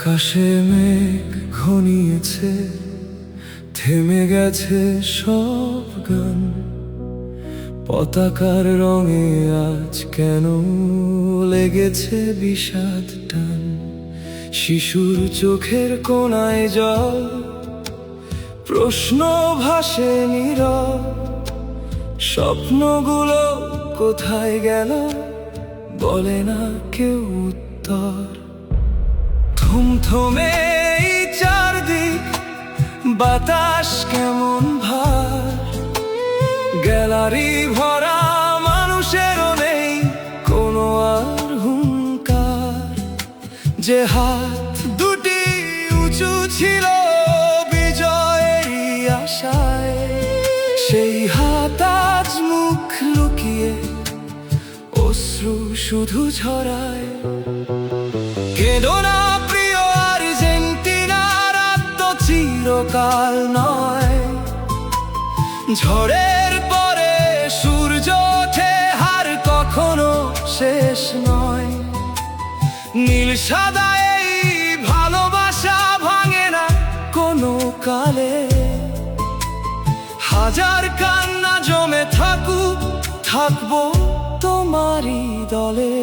আকাশে মেঘ ঘনিয়েছে, থেমে গেছে সব গান। পতাকার রঙে আজ কেন লেগেছে বিষাদ টান। শিশুর চোখের কোণায় জল, প্রশ্ন ভাসে নীরব। স্বপ্নগুলো কোথায় গেল, বলে না কেউ উত্তর। থমথমে এই চারদিক, বাতাস কেমন ভার। গ্যালারি ভরা মানুষেরও নেই কোনো আর হুঙ্কার। যে হাত দুটি উঁচু ছিল বিজয়েরই আশায়, সেই হাত আজ মুখ লুকিয়ে অশ্রু শুধু ঝরায়। কেঁদো না প্রিয় আর্জেন্টিনা, রাত তো চিরকাল নয়। ঝড়ের পরে সূর্য ওঠে, হার কখনো শেষ নয়। নীল সাদা এই ভালোবাসা ভাঙে না কোনো কালে। হাজার কান্না জমে থাকুক, থাকবো তোমারই দলে।